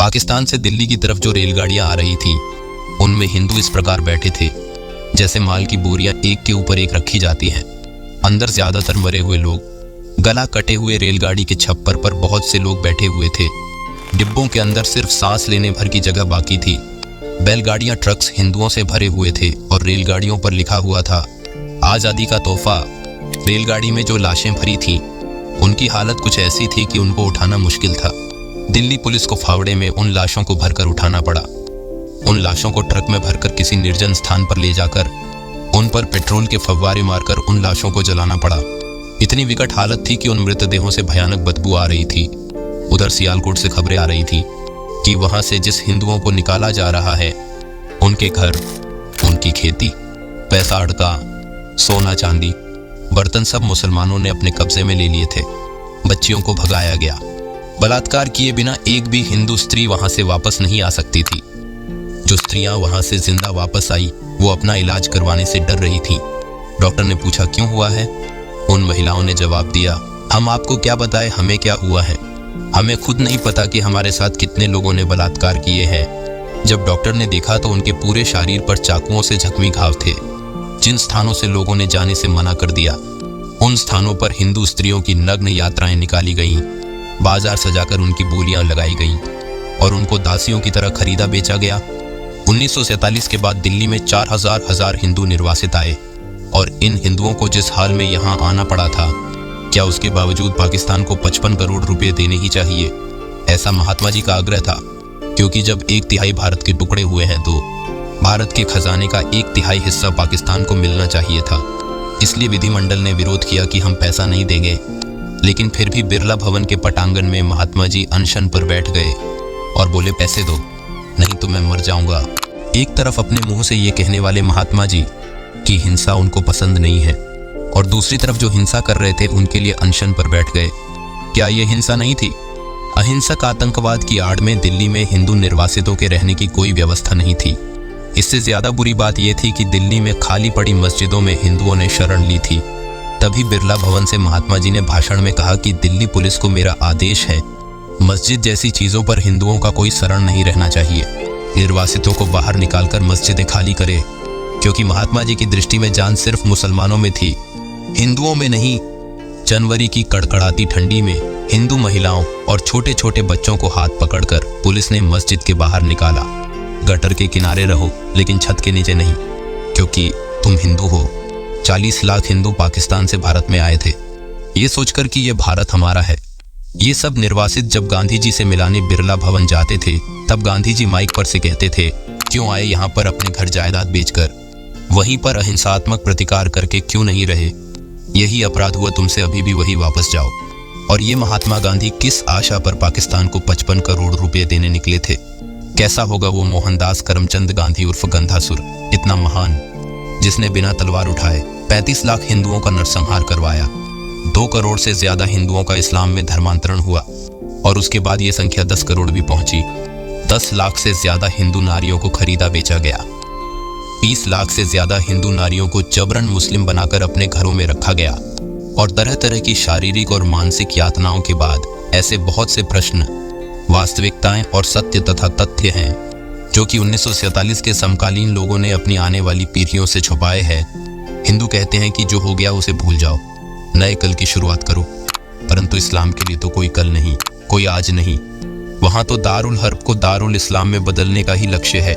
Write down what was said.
पाकिस्तान से दिल्ली की तरफ जो रेलगाड़ियां आ रही थीं, उनमें हिंदू इस प्रकार बैठे थे जैसे माल की बोरियां एक के ऊपर एक रखी जाती हैं। अंदर ज्यादातर मरे हुए लोग, गला कटे हुए रेलगाड़ी के छप्पर पर बहुत से लोग बैठे हुए थे। डिब्बों के अंदर सिर्फ सांस लेने भर की जगह बाकी थी। बैलगाड़ियां, ट्रक्स हिंदुओं से भरे हुए थे और रेलगाड़ियों पर लिखा हुआ था आज़ादी का तोहफा। रेलगाड़ी में जो लाशें भरी थीं, उनकी हालत कुछ ऐसी थी कि उनको उठाना मुश्किल था। दिल्ली पुलिस को फावड़े में उन लाशों को भरकर उठाना पड़ा। उन लाशों को ट्रक में भरकर किसी निर्जन स्थान पर ले जाकर उन पर पेट्रोल के फव्वारे मारकर उन लाशों को जलाना पड़ा। इतनी विकट हालत थी कि उन मृतदेहों से भयानक बदबू आ रही थी। उधर सियालकोट से खबरें आ रही थी कि वहां से जिस हिंदुओं को निकाला जा रहा है, उनके घर, उनकी खेती, पैसा, अड़का, सोना चांदी, बर्तन सब मुसलमानों ने अपने कब्जे में ले लिए थे। बच्चियों को भगाया गया। बलात्कार किए बिना एक भी हिंदू स्त्री वहां से वापस नहीं आ सकती थी। जो स्त्रियां वहां से जिंदा वापस आई, वो अपना इलाज करवाने से डर रही थीं। डॉक्टर ने पूछा, क्यों हुआ है? उन महिलाओं ने जवाब दिया, हम आपको क्या बताएं, हमें क्या हुआ है। हमें खुद नहीं पता कि हमारे साथ कितने लोगों ने बलात्कार किए हैं। जब डॉक्टर ने देखा तो उनके पूरे शरीर पर चाकुओं से जख्मी घाव थे। जिन स्थानों से लोगों ने जाने से मना कर दिया, उन स्थानों पर हिंदू स्त्रियों की नग्न यात्राएं निकाली गईं। बाजार सजाकर उनकी बोलियां लगाई गईं और उनको दासियों की तरह खरीदा बेचा गया। 1947 के बाद दिल्ली में 4,000 हिंदू निर्वासित आए और इन हिंदुओं को जिस हाल में यहाँ आना पड़ा था, क्या उसके बावजूद पाकिस्तान को 55 करोड़ रुपए देने ही चाहिए? ऐसा महात्मा जी का आग्रह था, क्योंकि जब 1/3 भारत के टुकड़े हुए हैं तो भारत के खजाने का 1/3 हिस्सा पाकिस्तान को मिलना चाहिए था। इसलिए विधिमंडल ने विरोध किया कि हम पैसा नहीं देंगे। लेकिन फिर भी बिरला भवन के पटांगण में महात्मा जी अनशन पर बैठ गए और बोले, पैसे दो, नहीं तो मैं मर जाऊंगा। एक तरफ अपने मुंह से ये कहने वाले महात्मा जी कि हिंसा उनको पसंद नहीं है, और दूसरी तरफ जो हिंसा कर रहे थे उनके लिए अनशन पर बैठ गए। क्या ये हिंसा नहीं थी? अहिंसक आतंकवाद की आड़ में दिल्ली में हिंदू निर्वासितों के रहने की कोई व्यवस्था नहीं थी। इससे ज्यादा बुरी बात यह थी कि दिल्ली में खाली पड़ी मस्जिदों में हिंदुओं ने शरण ली थी। तभी बिरला भवन से महात्मा जी ने भाषण में कहा कि दिल्ली पुलिस को मेरा आदेश है, मस्जिद जैसी चीजों पर हिंदुओं का कोई शरण नहीं रहना चाहिए। निर्वासितों को बाहर निकालकर मस्जिदें खाली करे, क्योंकि महात्मा जी की दृष्टि में जान सिर्फ मुसलमानों में थी, हिंदुओं में नहीं। जनवरी की कड़कड़ाती ठंडी में हिंदू महिलाओं और छोटे छोटे बच्चों को हाथ पकड़कर पुलिस ने मस्जिद के बाहर निकाला। गटर के किनारे रहो, लेकिन छत के नीचे नहीं, क्योंकि तुम हिंदू हो। 40 लाख हिंदू पाकिस्तान से भारत में आए थे, ये सोचकर कि यह भारत हमारा है। ये सब निर्वासित जब गांधी जी से मिलाने बिरला भवन जाते थे, तब गांधी जी माइक पर से कहते थे, क्यों आए यहाँ पर अपने घर जायदाद बेचकर? वहीं पर अहिंसात्मक प्रतिकार करके क्यों नहीं रहे? यही अपराध हुआ तुमसे, अभी भी वही वापस जाओ। और ये महात्मा गांधी किस आशा पर पाकिस्तान को 55 करोड़ रुपए देने निकले थे? कैसा होगा वो मोहनदास करमचंद गांधी उर्फ गंधासुर, इतना महान, जिसने बिना तलवार उठाए 35 लाख हिंदुओं का नरसंहार करवाया। 2 करोड़ से ज्यादा हिंदुओं का इस्लाम में धर्मांतरण हुआ और उसके बाद ये संख्या 10 करोड़ भी पहुंची। 10 लाख से ज्यादा हिंदू नारियों को खरीदा बेचा गया। 20 लाख से ज्यादा हिंदू नारियों को जबरन मुस्लिम बनाकर अपने घरों में रखा गया। और तरह तरह की शारीरिक और मानसिक यातनाओं के बाद ऐसे बहुत से प्रश्न, वास्तविकताएं और सत्य तथा तथ्य हैं जो कि 1947 के समकालीन लोगों ने अपनी आने वाली पीढ़ियों से छुपाए हैं। हिंदू कहते हैं कि जो हो गया उसे भूल जाओ, नए कल की शुरुआत करो, परंतु इस्लाम के लिए तो कोई कल नहीं, कोई आज नहीं। वहां तो दारुल हर्ब को दारुल इस्लाम में बदलने का ही लक्ष्य है।